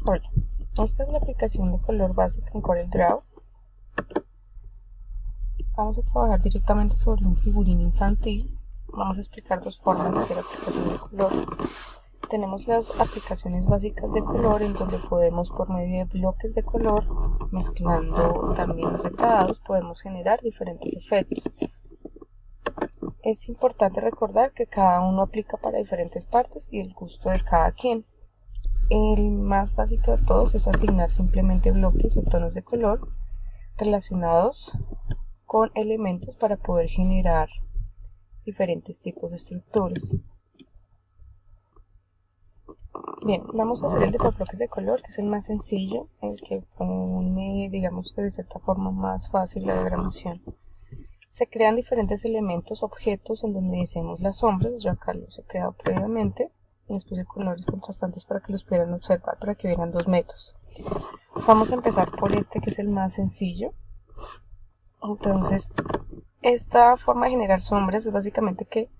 Hola, esta es la aplicación de color básica en CorelDRAW. Vamos a trabajar directamente sobre un figurín infantil. Vamos a explicar dos formas de hacer aplicación de color. Tenemos las aplicaciones básicas de color, en donde podemos, por medio de bloques de color, mezclando también los degradados, podemos generar diferentes efectos. Es importante recordar que cada uno aplica para diferentes partes y el gusto de cada quien. El más básico de todos es asignar simplemente bloques o tonos de color relacionados con elementos para poder generar diferentes tipos de estructuras. Bien, vamos a hacer el de por bloques de color, que es el más sencillo, el que pone, digamos, de cierta forma más fácil la diagramación. Se crean diferentes elementos, objetos, en donde deseemos las sombras. Yo acá los he creado previamente. Después de colores contrastantes para que los pudieran observar, para que vieran dos métodos. Vamos a empezar por este, que es el más sencillo. Entonces, esta forma de generar sombras es básicamente que,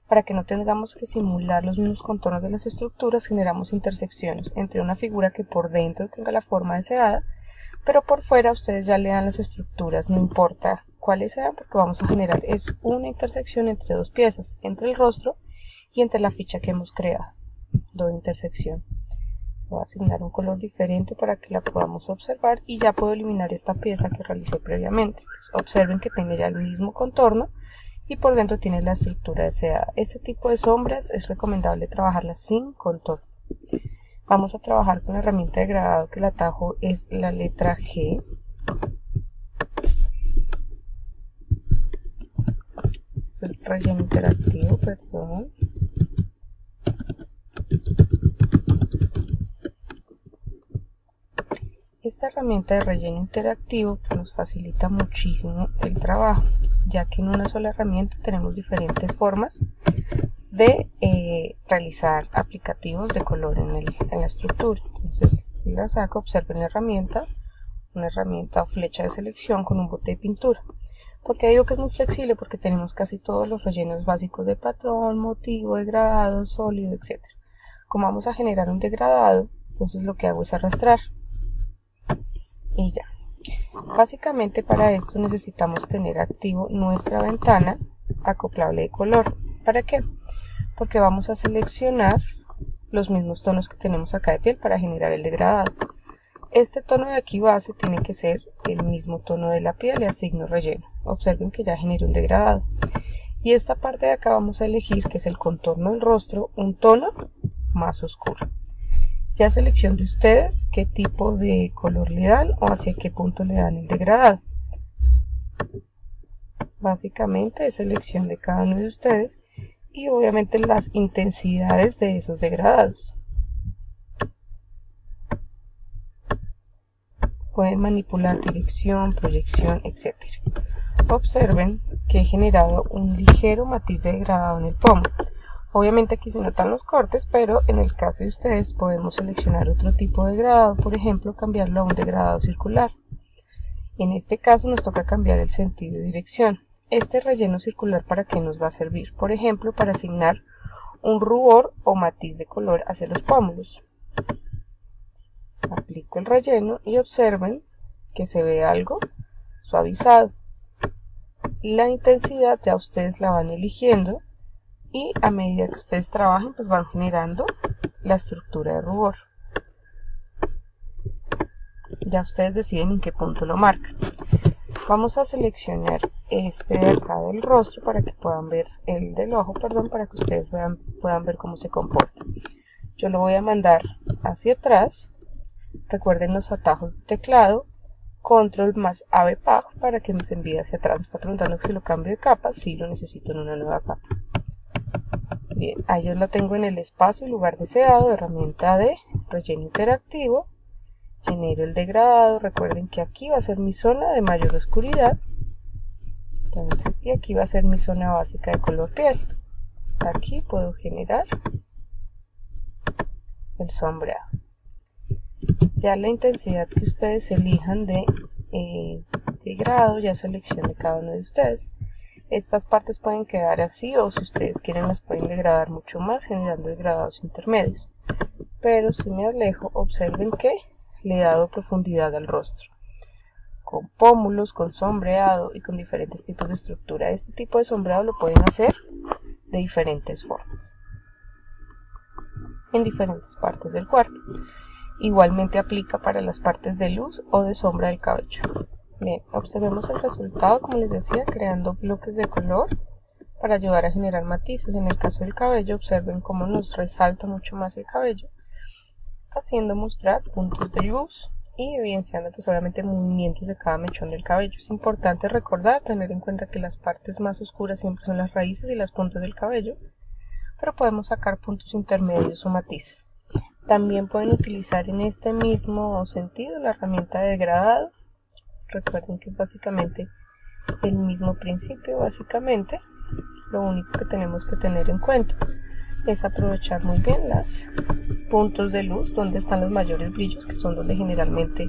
para que no tengamos que simular los mismos contornos de las estructuras, generamos intersecciones entre una figura que por dentro tenga la forma deseada, pero por fuera ustedes ya le dan las estructuras, no importa cuáles sean, porque vamos a generar es una intersección entre dos piezas, entre el rostro y entre la ficha que hemos creado. Doble intersección. Voy a asignar un color diferente para que la podamos observar y ya puedo eliminar esta pieza que realicé previamente. Entonces, observen que tiene ya el mismo contorno y por dentro tiene la estructura deseada. Este tipo de sombras es recomendable trabajarlas sin contorno. Vamos a trabajar con la herramienta de degradado, que el atajo es la letra G. Esto es relleno interactivo, perdón. Esta herramienta de relleno interactivo nos facilita muchísimo el trabajo, ya que en una sola herramienta tenemos diferentes formas de realizar aplicativos de color en la estructura. Entonces, si la saco, observen la herramienta, una herramienta o flecha de selección con un bote de pintura. ¿Por qué digo que es muy flexible? Porque tenemos casi todos los rellenos básicos de patrón, motivo, degradado, sólido, etc. Como vamos a generar un degradado, entonces lo que hago es arrastrar. Y ya. Básicamente para esto necesitamos tener activo nuestra ventana acoplable de color. ¿Para qué? Porque vamos a seleccionar los mismos tonos que tenemos acá de piel para generar el degradado. Este tono de aquí base tiene que ser el mismo tono de la piel y asigno relleno. Observen que ya generé un degradado. Y esta parte de acá vamos a elegir, que es el contorno del rostro, un tono más oscuro. Ya selección de ustedes qué tipo de color le dan o hacia qué punto le dan el degradado. Básicamente es selección de cada uno de ustedes y obviamente las intensidades de esos degradados. Pueden manipular dirección, proyección, etc. Observen que he generado un ligero matiz de degradado en el pomo. Obviamente aquí se notan los cortes, pero en el caso de ustedes podemos seleccionar otro tipo de degradado, por ejemplo cambiarlo a un degradado circular. En este caso nos toca cambiar el sentido de dirección. Este relleno circular, ¿para qué nos va a servir? Por ejemplo, para asignar un rubor o matiz de color hacia los pómulos. Aplico el relleno y observen que se ve algo suavizado. La intensidad ya ustedes la van eligiendo y a medida que ustedes trabajen pues van generando la estructura de rubor. Ya ustedes deciden en qué punto lo marcan. Vamos a seleccionar este de acá del rostro para que puedan ver, el del ojo, perdón, para que ustedes puedan ver cómo se comporta. Yo lo voy a mandar hacia atrás. Recuerden los atajos de teclado, control más AVPAG para que me se envíe hacia atrás. Me está preguntando que si lo cambio de capa, sí lo necesito en una nueva capa. Bien, ahí yo lo tengo en el espacio y lugar deseado, herramienta de relleno interactivo. Genero el degradado. Recuerden que aquí va a ser mi zona de mayor oscuridad. Entonces, y aquí va a ser mi zona básica de color piel. Aquí puedo generar el sombreado. Ya la intensidad que ustedes elijan de grado, ya seleccione cada uno de ustedes. Estas partes pueden quedar así, o si ustedes quieren las pueden degradar mucho más generando degradados intermedios. pero si me alejo, observen que le he dado profundidad al rostro, con pómulos, con sombreado y con diferentes tipos de estructura. Este tipo de sombreado lo pueden hacer de diferentes formas, en diferentes partes del cuerpo. Igualmente aplica para las partes de luz o de sombra del cabello. Bien, observemos el resultado, como les decía, creando bloques de color para ayudar a generar matices. En el caso del cabello, observen cómo nos resalta mucho más el cabello, haciendo mostrar puntos de luz y evidenciando pues obviamente movimientos de cada mechón del cabello. Es importante recordar, tener en cuenta que las partes más oscuras siempre son las raíces y las puntas del cabello, pero podemos sacar puntos intermedios o matices. También pueden utilizar en este mismo sentido la herramienta de degradado. Recuerden que es básicamente el mismo principio. Básicamente lo único que tenemos que tener en cuenta es aprovechar muy bien los puntos de luz donde están los mayores brillos, que son donde generalmente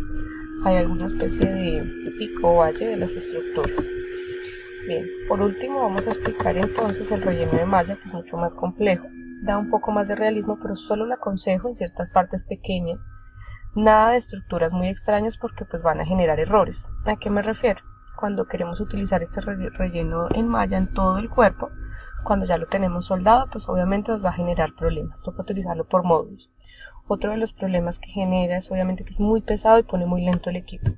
hay alguna especie de pico o valle de las estructuras. Bien, por último vamos a explicar entonces el relleno de malla, que es mucho más complejo. Da un poco más de realismo, pero solo lo aconsejo en ciertas partes pequeñas. Nada de estructuras muy extrañas porque pues van a generar errores. ¿A qué me refiero? Cuando queremos utilizar este relleno en malla en todo el cuerpo, cuando ya lo tenemos soldado, pues obviamente nos va a generar problemas. Toca utilizarlo por módulos. Otro de los problemas que genera es obviamente que es muy pesado y pone muy lento el equipo.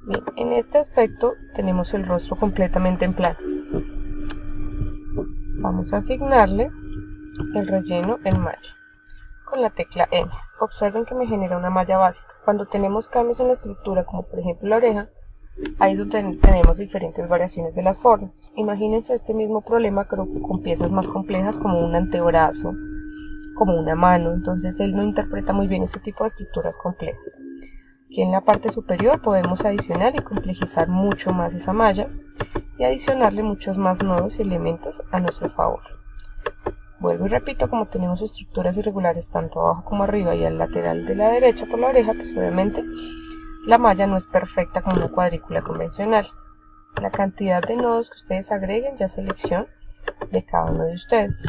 Bien, en este aspecto tenemos el rostro completamente en plano. Vamos a asignarle el relleno en malla con la tecla M. Observen que me genera una malla básica. Cuando tenemos cambios en la estructura, como por ejemplo la oreja, ahí es donde tenemos diferentes variaciones de las formas. Entonces, imagínense este mismo problema pero con piezas más complejas como un antebrazo, como una mano. Entonces él no interpreta muy bien este tipo de estructuras complejas. Aquí en la parte superior podemos adicionar y complejizar mucho más esa malla y adicionarle muchos más nodos y elementos a nuestro favor. Vuelvo y repito, como tenemos estructuras irregulares tanto abajo como arriba y al lateral de la derecha por la oreja, pues obviamente la malla no es perfecta como una cuadrícula convencional. La cantidad de nodos que ustedes agreguen ya es elección de cada uno de ustedes.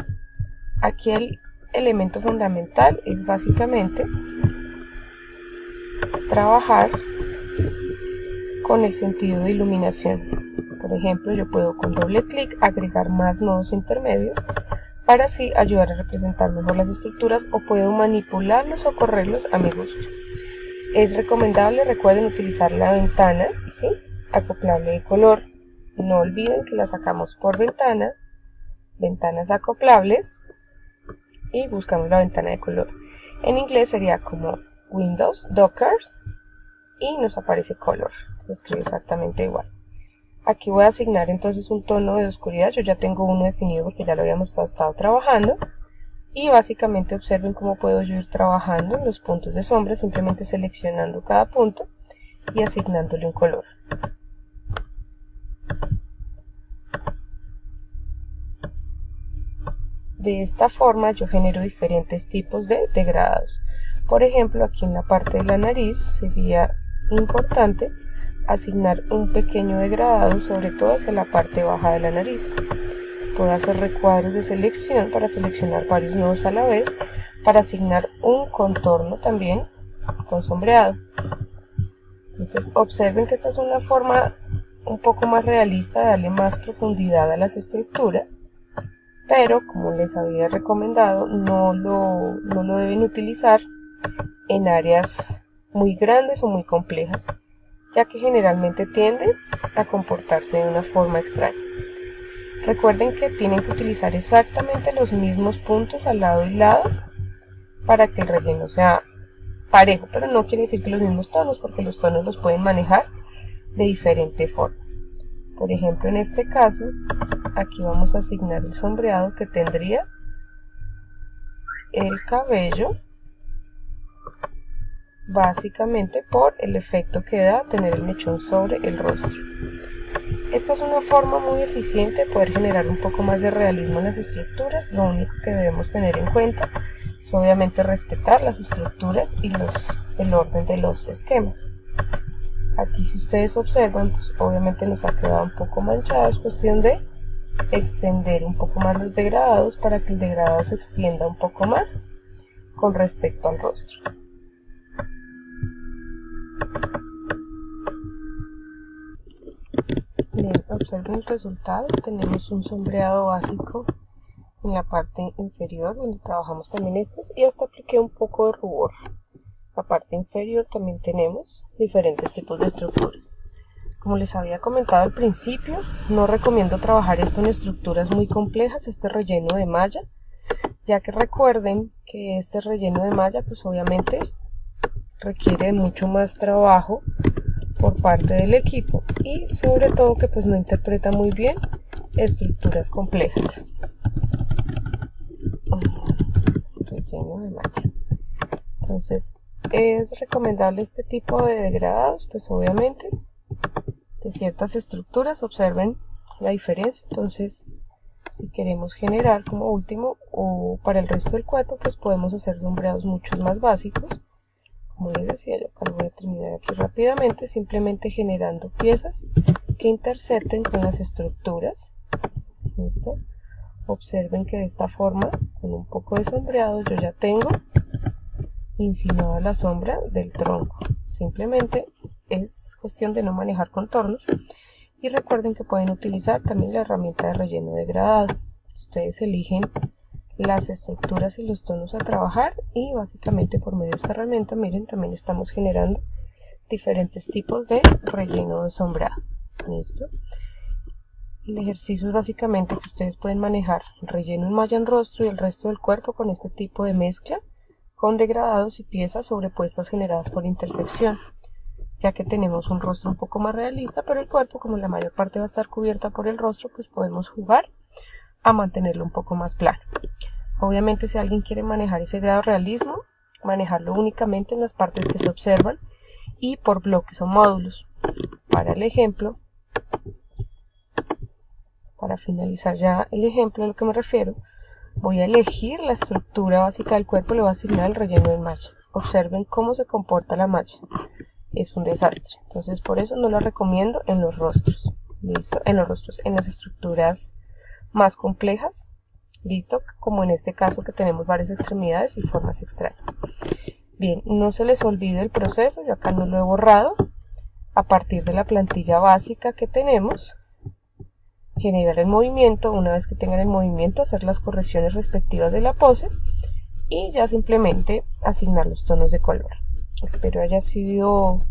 Aquí el elemento fundamental es básicamente trabajar con el sentido de iluminación. Por ejemplo, yo puedo con doble clic agregar más nodos intermedios para así ayudar a representar mejor las estructuras, o puedo manipularlos o correrlos a mi gusto. Es recomendable, recuerden, utilizar la ventana, ¿sí?, acoplable de color. No olviden que la sacamos por ventana, ventanas acoplables, y buscamos la ventana de color. En inglés sería como Windows, Dockers, y nos aparece Color. Se escribe exactamente igual. Aquí voy a asignar entonces un tono de oscuridad. Yo ya tengo uno definido porque ya lo habíamos estado trabajando. Y básicamente observen cómo puedo yo ir trabajando en los puntos de sombra, simplemente seleccionando cada punto y asignándole un color. De esta forma yo genero diferentes tipos de degradados. Por ejemplo, aquí en la parte de la nariz sería importante asignar un pequeño degradado, sobre todo hacia la parte baja de la nariz. Puedo hacer recuadros de selección para seleccionar varios nodos a la vez, para asignar un contorno también con sombreado. Entonces observen que esta es una forma un poco más realista de darle más profundidad a las estructuras, pero como les había recomendado, no lo deben utilizar en áreas muy grandes o muy complejas, ya que generalmente tienden a comportarse de una forma extraña. Recuerden que tienen que utilizar exactamente los mismos puntos al lado y lado para que el relleno sea parejo, pero no quiere decir que los mismos tonos, porque los tonos los pueden manejar de diferente forma. Por ejemplo, en este caso, aquí vamos a asignar el sombreado que tendría el cabello, básicamente por el efecto que da tener el mechón sobre el rostro. Esta es una forma muy eficiente de poder generar un poco más de realismo en las estructuras. Lo único que debemos tener en cuenta es obviamente respetar las estructuras y el orden de los esquemas. Aquí, si ustedes observan, pues obviamente nos ha quedado un poco manchado. Es cuestión de extender un poco más los degradados para que el degradado se extienda un poco más con respecto al rostro. Bien, observen el resultado. Tenemos un sombreado básico en la parte inferior donde trabajamos también estas, y hasta apliqué un poco de rubor. La parte inferior también tenemos diferentes tipos de estructuras. Como les había comentado al principio, no recomiendo trabajar esto en estructuras muy complejas, este relleno de malla, ya que recuerden que este relleno de malla pues obviamente requiere mucho más trabajo por parte del equipo y sobre todo que pues no interpreta muy bien estructuras complejas. Relleno de malla. Entonces es recomendable este tipo de degradados, pues obviamente de ciertas estructuras. Observen la diferencia. Entonces si queremos generar como último o para el resto del cuerpo, pues podemos hacer sombreados mucho más básicos. Como les decía, yo acá lo voy a terminar aquí rápidamente, simplemente generando piezas que intercepten con las estructuras. ¿Listo? Observen que de esta forma, con un poco de sombreado, yo ya tengo insinuada la sombra del tronco. Simplemente es cuestión de no manejar contornos. Y recuerden que pueden utilizar también la herramienta de relleno degradado. Ustedes eligen las estructuras y los tonos a trabajar y básicamente por medio de esta herramienta, miren, también estamos generando diferentes tipos de relleno de sombreado. ¿Listo? El ejercicio es básicamente que ustedes pueden manejar relleno en malla en rostro y el resto del cuerpo con este tipo de mezcla con degradados y piezas sobrepuestas generadas por intersección, ya que tenemos un rostro un poco más realista, pero el cuerpo, como la mayor parte va a estar cubierta por el rostro, pues podemos jugar a mantenerlo un poco más plano. Obviamente si alguien quiere manejar ese grado de realismo, manejarlo únicamente en las partes que se observan y por bloques o módulos. Para el ejemplo, para finalizar ya el ejemplo a lo que me refiero, voy a elegir la estructura básica del cuerpo, le voy a asignar el relleno de malla. Observen cómo se comporta la malla. Es un desastre, entonces por eso no lo recomiendo en los rostros. ¿Listo? En los rostros, en las estructuras más complejas. ¿Listo? Como en este caso que tenemos varias extremidades y formas extrañas. Bien, no se les olvide el proceso, yo acá no lo he borrado. A partir de la plantilla básica que tenemos, generar el movimiento. Una vez que tengan el movimiento, hacer las correcciones respectivas de la pose y ya simplemente asignar los tonos de color. Espero haya sido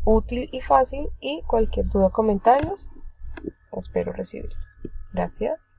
útil y fácil, y cualquier duda o comentario espero recibirlo. Gracias.